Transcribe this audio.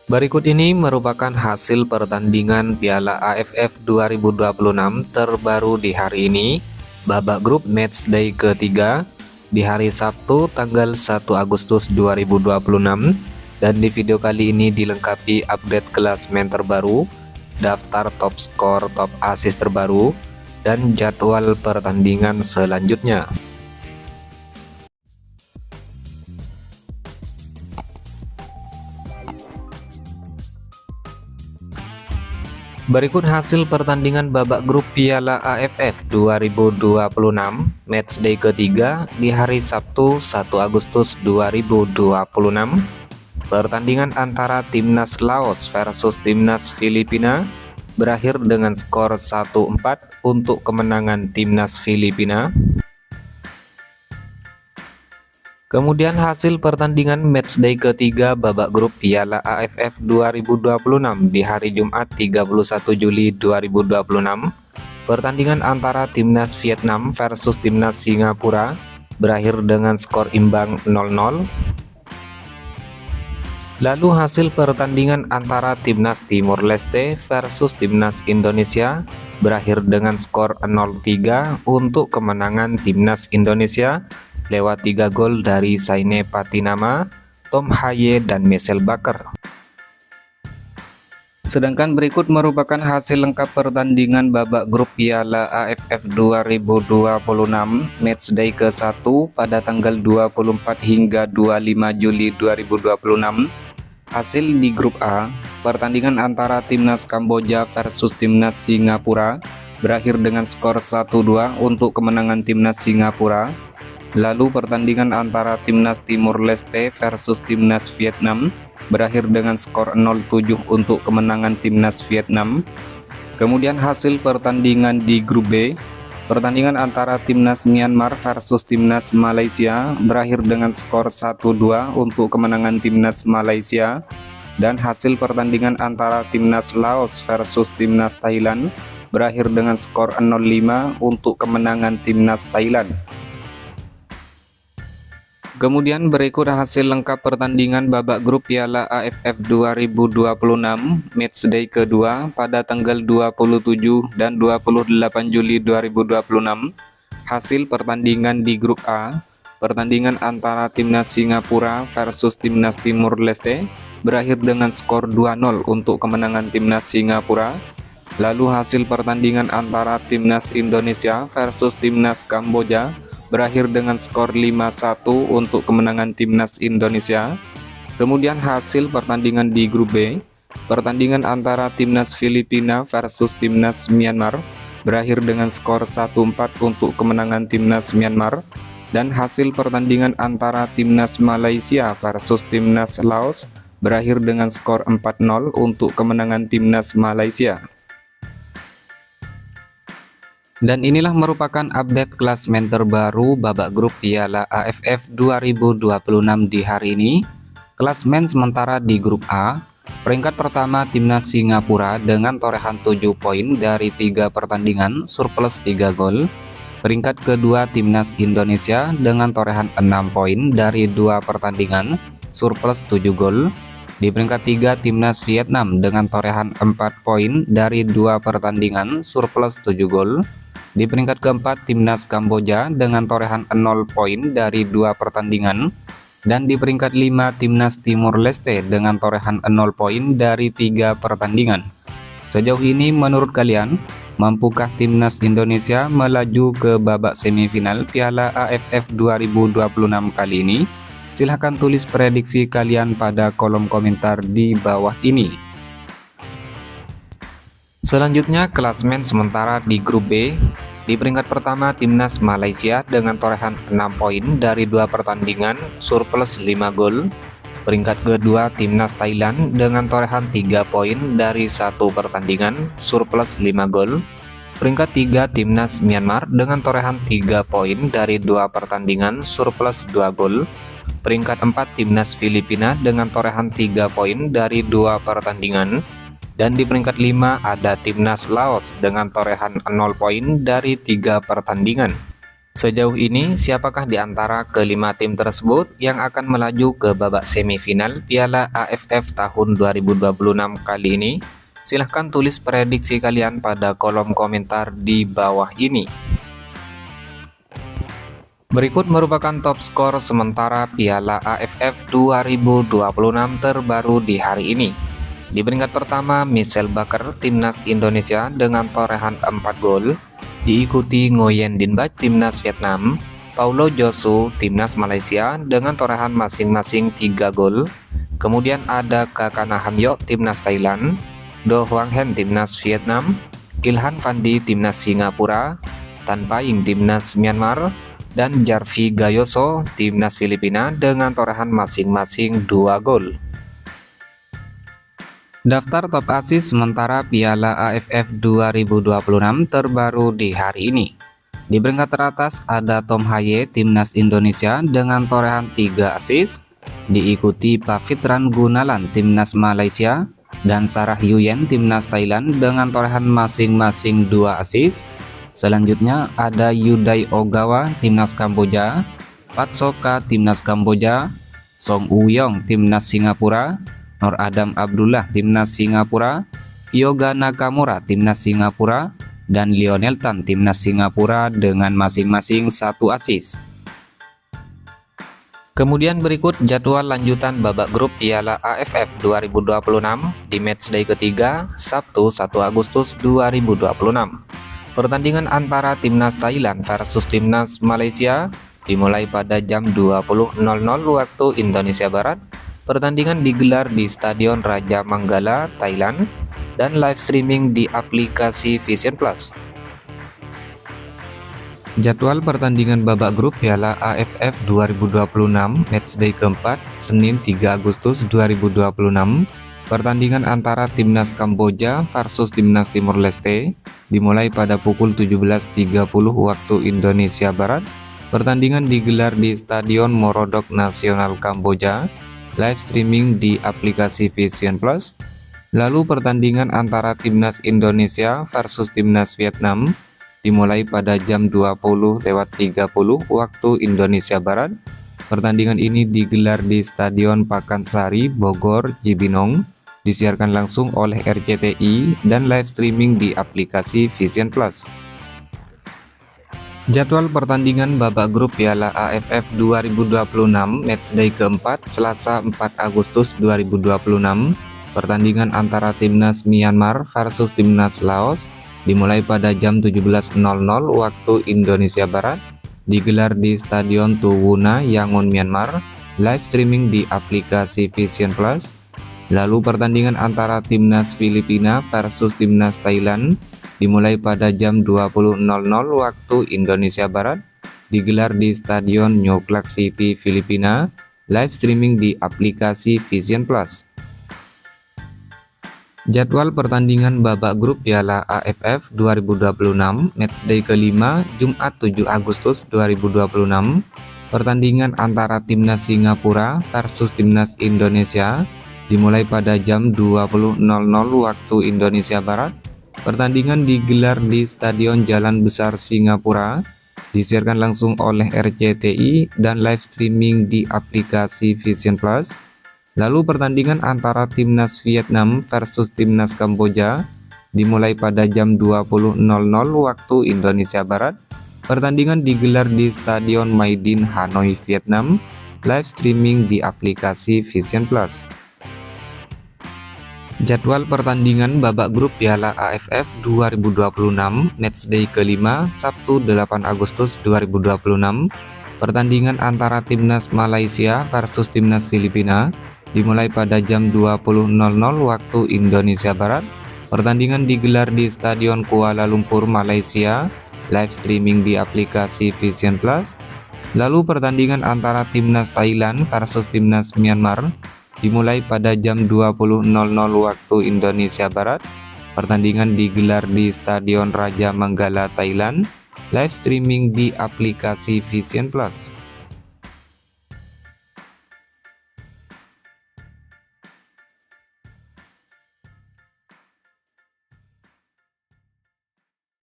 Berikut ini merupakan hasil pertandingan Piala AFF 2026 terbaru di hari ini, babak grup matchday ketiga di hari Sabtu tanggal 1 Agustus 2026, dan di video kali ini dilengkapi update klasmen terbaru, daftar top skor, top assist terbaru, dan jadwal pertandingan selanjutnya. Berikut hasil pertandingan babak grup Piala AFF 2026 matchday ketiga di hari Sabtu 1 Agustus 2026. Pertandingan antara Timnas Laos versus Timnas Filipina berakhir dengan skor 1-4 untuk kemenangan Timnas Filipina. Kemudian hasil pertandingan matchday ketiga babak grup Piala AFF 2026 di hari Jumat 31 Juli 2026. Pertandingan antara Timnas Vietnam versus Timnas Singapura berakhir dengan skor imbang 0-0. Lalu hasil pertandingan antara Timnas Timor Leste versus Timnas Indonesia berakhir dengan skor 0-3 untuk kemenangan Timnas Indonesia lewat 3 gol dari Saine Patinama, Tom Haye, dan Michel Baker. Sedangkan berikut merupakan hasil lengkap pertandingan babak grup Piala AFF 2026 matchday ke-1 pada tanggal 24 hingga 25 Juli 2026. Hasil di grup A, pertandingan antara Timnas Kamboja versus Timnas Singapura berakhir dengan skor 1-2 untuk kemenangan Timnas Singapura. Lalu pertandingan antara Timnas Timor Leste versus Timnas Vietnam berakhir dengan skor 0-7 untuk kemenangan Timnas Vietnam. Kemudian hasil pertandingan di grup B, pertandingan antara Timnas Myanmar versus Timnas Malaysia berakhir dengan skor 1-2 untuk kemenangan Timnas Malaysia. Dan hasil pertandingan antara Timnas Laos versus Timnas Thailand berakhir dengan skor 0-5 untuk kemenangan Timnas Thailand. Kemudian berikut hasil lengkap pertandingan babak grup Piala AFF 2026 matchday kedua pada tanggal 27 dan 28 Juli 2026. Hasil pertandingan di grup A, pertandingan antara Timnas Singapura versus Timnas Timor Leste berakhir dengan skor 2-0 untuk kemenangan Timnas Singapura. Lalu hasil pertandingan antara Timnas Indonesia versus Timnas Kamboja berakhir dengan skor 5-1 untuk kemenangan Timnas Indonesia. Kemudian hasil pertandingan di grup B, pertandingan antara Timnas Filipina versus Timnas Myanmar berakhir dengan skor 1-4 untuk kemenangan Timnas Myanmar. Dan hasil pertandingan antara Timnas Malaysia versus Timnas Laos berakhir dengan skor 4-0 untuk kemenangan Timnas Malaysia. Dan inilah merupakan update klasmen terbaru babak grup Piala AFF 2026 di hari ini. Klasmen sementara di grup A, peringkat pertama Timnas Singapura dengan torehan 7 poin dari 3 pertandingan surplus 3 gol. Peringkat kedua Timnas Indonesia dengan torehan 6 poin dari 2 pertandingan surplus 7 gol. Di peringkat 3 Timnas Vietnam dengan torehan 4 poin dari 2 pertandingan surplus 7 gol. Di peringkat keempat Timnas Kamboja dengan torehan 0 poin dari 2 pertandingan. Dan di peringkat 5 Timnas Timor Leste dengan torehan 0 poin dari 3 pertandingan. Sejauh ini menurut kalian, mampukah Timnas Indonesia melaju ke babak semifinal Piala AFF 2026 kali ini? Silahkan tulis prediksi kalian pada kolom komentar di bawah ini. Selanjutnya klasmen sementara di grup B. Di peringkat pertama Timnas Malaysia dengan torehan 6 poin dari 2 pertandingan surplus 5 gol. Peringkat kedua Timnas Thailand dengan torehan 3 poin dari 1 pertandingan surplus 5 gol. Peringkat 3 Timnas Myanmar dengan torehan 3 poin dari 2 pertandingan surplus 2 gol. Peringkat 4 Timnas Filipina dengan torehan 3 poin dari 2 pertandingan. Dan di peringkat 5 ada Timnas Laos dengan torehan 0 poin dari 3 pertandingan. Sejauh ini, siapakah di antara kelima tim tersebut yang akan melaju ke babak semifinal Piala AFF tahun 2026 kali ini? Silahkan tulis prediksi kalian pada kolom komentar di bawah ini. Berikut merupakan top skor sementara Piala AFF 2026 terbaru di hari ini. Di peringkat pertama, Michel Baker Timnas Indonesia dengan torehan 4 gol. Diikuti Nguyen Dinh Bach Timnas Vietnam, Paulo Josu Timnas Malaysia dengan torehan masing-masing 3 gol. Kemudian ada Kakana Hamyok Timnas Thailand, Do Hwang Hen Timnas Vietnam, Ilhan Fandi Timnas Singapura, Tan Paing Timnas Myanmar, dan Jarvi Gayoso Timnas Filipina dengan torehan masing-masing 2 gol. Daftar top assist sementara Piala AFF 2026 terbaru di hari ini. Di peringkat teratas ada Tom Haye Timnas Indonesia dengan torehan 3 assist, diikuti Pavitran Gunalan Timnas Malaysia dan Sarah Yuyen Timnas Thailand dengan torehan masing-masing 2 assist. Selanjutnya ada Yuday Ogawa Timnas Kamboja, Pat Soka Timnas Kamboja, Song Woo-yong Timnas Singapura, Nur Adam Abdullah Timnas Singapura, Yoga Nakamura Timnas Singapura, dan Lionel Tan Timnas Singapura dengan masing-masing 1 assist. Kemudian berikut jadwal lanjutan babak grup Piala AFF 2026 di matchday ketiga Sabtu 1 Agustus 2026. Pertandingan antara Timnas Thailand versus Timnas Malaysia dimulai pada jam 20.00 waktu Indonesia Barat. Pertandingan digelar di Stadion Raja Manggala, Thailand, dan live streaming di aplikasi Vision Plus. Jadwal pertandingan babak grup Piala AFF 2026 matchday keempat Senin 3 Agustus 2026. Pertandingan antara Timnas Kamboja versus Timnas Timor Leste dimulai pada pukul 17.30 waktu Indonesia Barat. Pertandingan digelar di Stadion Morodok Nasional Kamboja, live streaming di aplikasi Vision Plus. Lalu pertandingan antara Timnas Indonesia versus Timnas Vietnam dimulai pada jam 20.30 waktu Indonesia Barat. Pertandingan ini digelar di Stadion Pakansari, Bogor, Cibinong, disiarkan langsung oleh RCTI dan live streaming di aplikasi Vision Plus. Jadwal pertandingan babak grup Piala AFF 2026 matchday keempat Selasa 4 Agustus 2026. Pertandingan antara Timnas Myanmar versus Timnas Laos dimulai pada jam 17.00 waktu Indonesia Barat, digelar di Stadion Tuwuna Yangon Myanmar, live streaming di aplikasi Vision Plus. Lalu pertandingan antara Timnas Filipina versus Timnas Thailand dimulai pada jam 20.00 waktu Indonesia Barat, digelar di Stadion New Clark City, Filipina, live streaming di aplikasi Vision Plus. Jadwal pertandingan babak grup Piala AFF 2026 matchday kelima Jumat 7 Agustus 2026. Pertandingan antara Timnas Singapura versus Timnas Indonesia dimulai pada jam 20.00 waktu Indonesia Barat. Pertandingan digelar di Stadion Jalan Besar Singapura, disiarkan langsung oleh RCTI dan live streaming di aplikasi Vision Plus. Lalu pertandingan antara Timnas Vietnam versus Timnas Kamboja dimulai pada jam 20.00 waktu Indonesia Barat. Pertandingan digelar di Stadion Maidin Hanoi, Vietnam, live streaming di aplikasi Vision Plus. Jadwal pertandingan babak grup Piala AFF 2026 matchday kelima Sabtu 8 Agustus 2026. Pertandingan antara Timnas Malaysia versus Timnas Filipina dimulai pada jam 20.00 waktu Indonesia Barat. Pertandingan digelar di Stadion Kuala Lumpur, Malaysia, live streaming di aplikasi Vision Plus. Lalu pertandingan antara Timnas Thailand versus Timnas Myanmar dimulai pada jam 20.00 waktu Indonesia Barat. Pertandingan digelar di Stadion Raja Manggala, Thailand, live streaming di aplikasi Vision Plus.